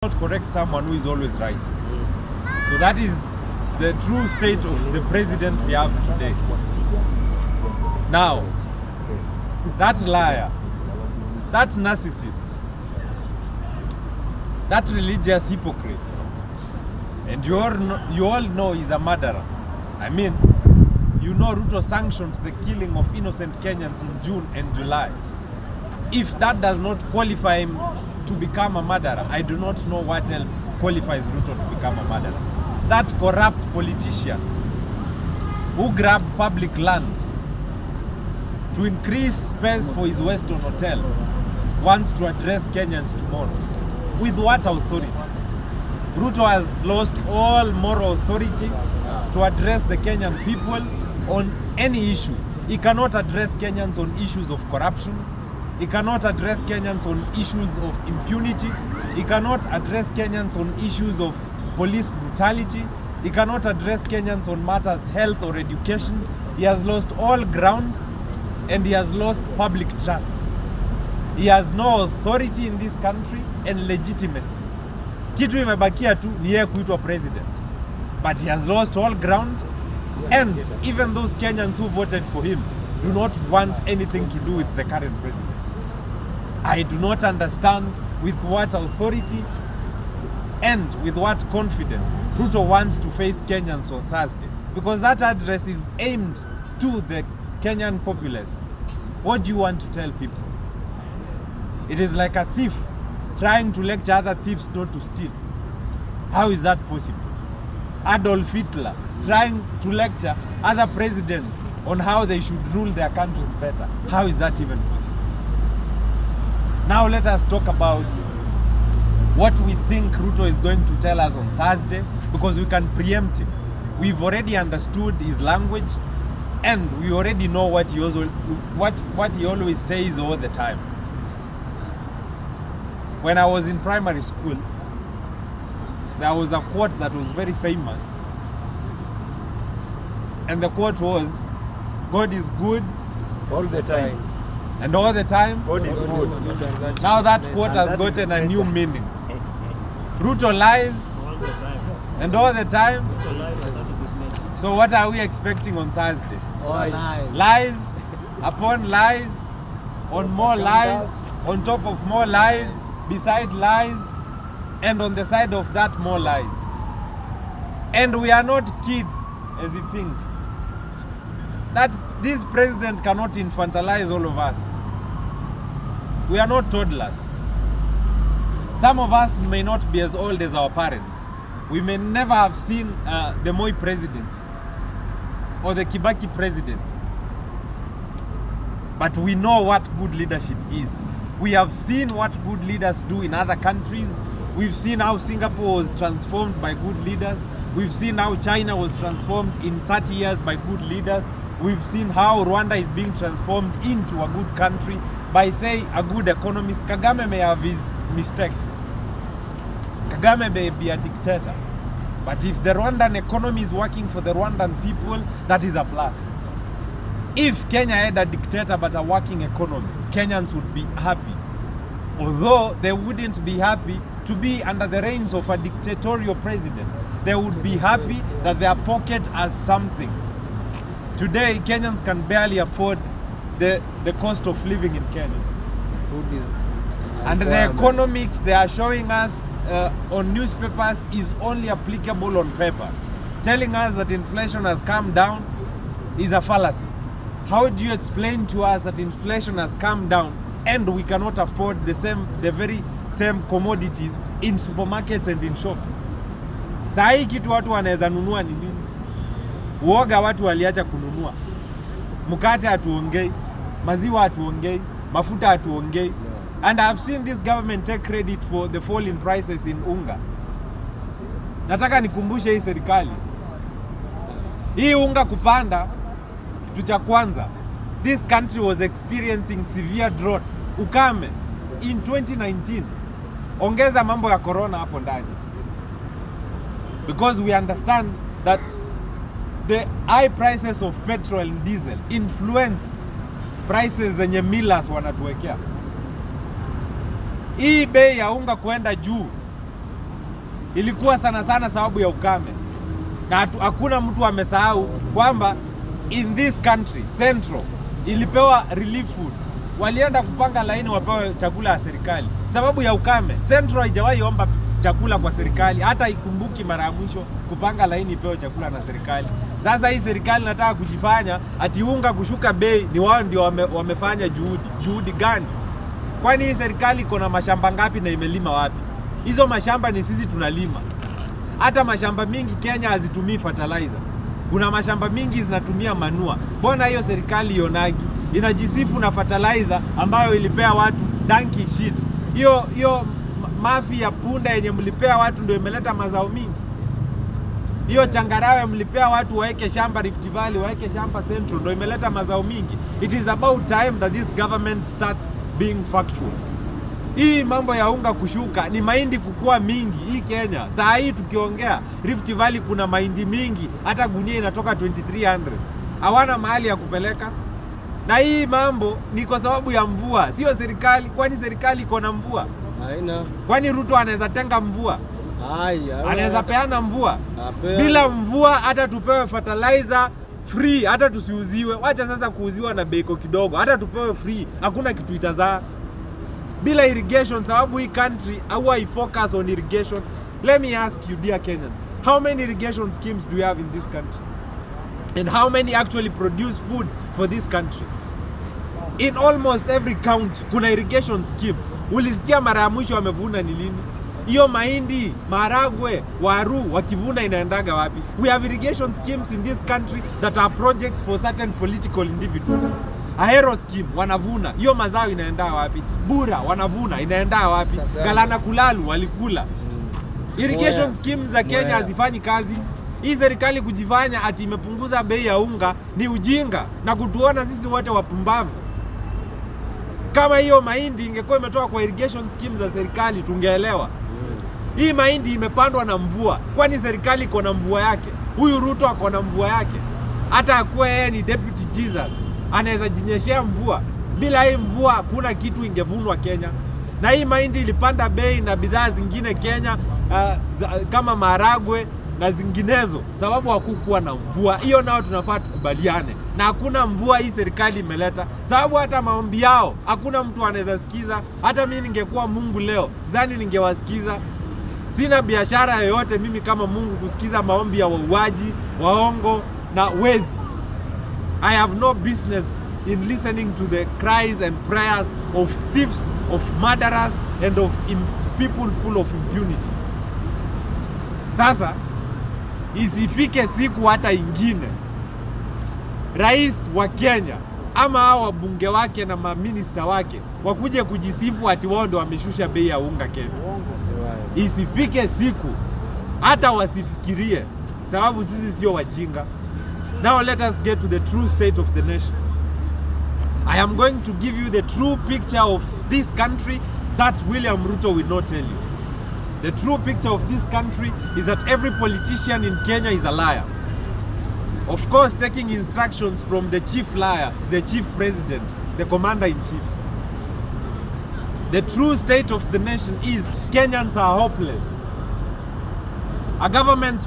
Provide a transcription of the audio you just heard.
cannot correct someone who is always right. So that is the true state of the president we have today. Now, that liar, that narcissist, that religious hypocrite, and you all know he's a murderer. I mean, you know Ruto sanctioned the killing of innocent Kenyans in June and July. If that does not qualify him to become a murderer, I do not know what else qualifies Ruto to become a murderer. That corrupt politician who grabbed public land to increase space for his Weston Hotel wants to address Kenyans tomorrow. With what authority? Ruto has lost all moral authority to address the Kenyan people on any issue. He cannot address Kenyans on issues of corruption. He cannot address Kenyans on issues of impunity. He cannot address Kenyans on issues of police brutality. He cannot address Kenyans on matters health or education. He has lost all ground and he has lost public trust. He has no authority in this country and legitimacy. Kitu imebakia tu ni yeye kuitwa president. But he has lost all ground, and even those Kenyans who voted for him do not want anything to do with the current president. I do not understand with what authority and with what confidence Ruto wants to face Kenyans on Thursday, because that address is aimed to the Kenyan populace. What do you want to tell people? It is like a thief trying to lecture other thieves not to steal. How is that possible? Adolf Hitler trying to lecture other presidents on how they should rule their countries better. How is that even possible? Now let us talk about what we think Ruto is going to tell us on Thursday, because we can preempt him. We've already understood his language, and we already know what he always says all the time. When I was in primary school, there was a quote that was very famous. And the quote was, God is good all the time. And all the time, God is good. now that quote has gotten a new meaning. Ruto lies all the time. and all the time. Ruto lies, and that is his nature. So what are we expecting on Thursday? Lies. Lies upon lies, on more lies, on top of more lies, beside lies, and on the side of that more lies. And we are not kids as he thinks. That this president cannot infantilize all of us. We are not toddlers. Some of us may not be as old as our parents. We may never have seen the Moi presidency or the Kibaki presidency. But we know what good leadership is. We have seen what good leaders do in other countries. We've seen how Singapore was transformed by good leaders. We've seen how China was transformed in 30 years by good leaders. We've seen how Rwanda is being transformed into a good country by, say, a good economist. Kagame may have his mistakes. Kagame may be a dictator. But if the Rwandan economy is working for the Rwandan people, that is a plus. If Kenya had a dictator but a working economy, Kenyans would be happy. Although they wouldn't be happy to be under the reins of a dictatorial president. They would be happy that their pocket has something. Today, Kenyans can barely afford the cost of living in Kenya. Food is And the economics they are showing us on newspapers is only applicable on paper. Telling us that inflation has come down is a fallacy. How do you explain to us that inflation has come down and we cannot afford the very same commodities in supermarkets and in shops? Saa hii kitu watu wanaweza nunua ni nini? Uoga watu waliacha kununua. Mkate hatuongei, maziwa hatuongei, mafuta hatuongei. And I have seen this government take credit for the fall in prices in unga. Nataka nikumbushe hii serikali. Hii unga kupanda, kitu cha kwanza, this country was experiencing severe drought, ukame, in 2019. Ongeza mambo ya corona hapo ndani. Because we understand that the high prices of petrol and diesel influenced prices zenye millers wanatuwekea. Hii bei ya unga kwenda juu ilikuwa sana sana sababu ya ukame, na hakuna mtu amesahau kwamba in this country Central ilipewa relief food. Walienda kupanga laini wapewe chakula ya serikali sababu ya ukame. Central haijawahi omba chakula kwa serikali, hata ikumbuki mara ya mwisho kupanga laini ipewe chakula na serikali. Sasa hii serikali nataka kujifanya ati unga kushuka bei ni wao ndio wamefanya juhudi gani? Kwani hii serikali iko na mashamba ngapi na imelima wapi? Hizo mashamba ni sisi tunalima. Hata mashamba mingi Kenya hazitumii fertilizer. Kuna mashamba mingi zinatumia manua. Mbona hiyo serikali ionagi? Inajisifu na fertilizer ambayo ilipea watu donkey shit. Hiyo mafi ya punda yenye mlipea watu ndio imeleta mazao mingi. Hiyo changarawe mlipea watu waeke shamba Rift Valley, waeke shamba Central ndio imeleta mazao mingi. It is about time that this government starts being factual. Hii mambo ya unga kushuka ni mahindi kukua mingi hii Kenya. Saa hii tukiongea Rift Valley kuna mahindi mingi, hata gunia inatoka 2300. Hawana mahali ya kupeleka. Na hii mambo ni kwa sababu ya mvua, sio serikali. Kwani serikali iko na mvua? Haina. Kwani Ruto anaweza tenga mvua? Anaweza peana mvua? Bila mvua hata tupewe fertilizer free, hata tusiuziwe. Wacha sasa kuuziwa na bei kidogo, hata tupewe free, hakuna kitu itazaa. Bila irrigation, sababu hii country I focus on irrigation. Let me ask you, dear Kenyans, how many irrigation schemes do you have in this country? And how many actually produce food for this country? In almost every county kuna irrigation scheme. Ulisikia mara ya mwisho wamevuna ni lini? Hiyo mahindi, maharagwe, waru wakivuna inaendaga wapi? We have irrigation schemes in this country that are projects for certain political individuals. Ahero scheme wanavuna, hiyo mazao inaenda wapi? Bura wanavuna, inaenda wapi? Galana Kulalu walikula. Irrigation schemes za Kenya hazifanyi kazi. Hii serikali kujifanya ati imepunguza bei ya unga ni ujinga na kutuona sisi wote wapumbavu. Kama hiyo mahindi ingekuwa imetoka kwa irrigation schemes za serikali tungeelewa. Hii mahindi imepandwa na mvua. Kwani serikali iko na mvua yake? Huyu Ruto ako na mvua yake. Hata akuwe yeye ni deputy Jesus, anaweza jinyeshea mvua. Bila hii mvua hakuna kitu ingevunwa Kenya. Na hii mahindi ilipanda bei na bidhaa zingine Kenya kama maharagwe na zinginezo sababu hakukuwa na mvua. Hiyo nao tunafaa tukubaliane. Na hakuna mvua hii serikali imeleta. Sababu hata maombi yao hakuna mtu anaweza sikiza. Hata mimi ningekuwa Mungu leo, sidhani ningewasikiza. Sina biashara yoyote mimi kama Mungu kusikiza maombi ya wauaji, waongo na wezi. I have no business in listening to the cries and prayers of thieves, of murderers and of people full of impunity. Sasa isifike siku hata ingine rais wa Kenya ama hao wabunge wake na maminista wake wakuje kujisifu ati wao ndio wameshusha bei ya unga Kenya. Isifike siku hata wasifikirie, sababu sisi sio wajinga. Now let us get to the true state of the nation. I am going to give you the true picture of this country that William Ruto will not tell you. The true picture of this country is that every politician in Kenya is a liar. Of course, taking instructions from the chief liar, the chief president, the commander-in-chief. The true state of the nation is Kenyans are hopeless. A government's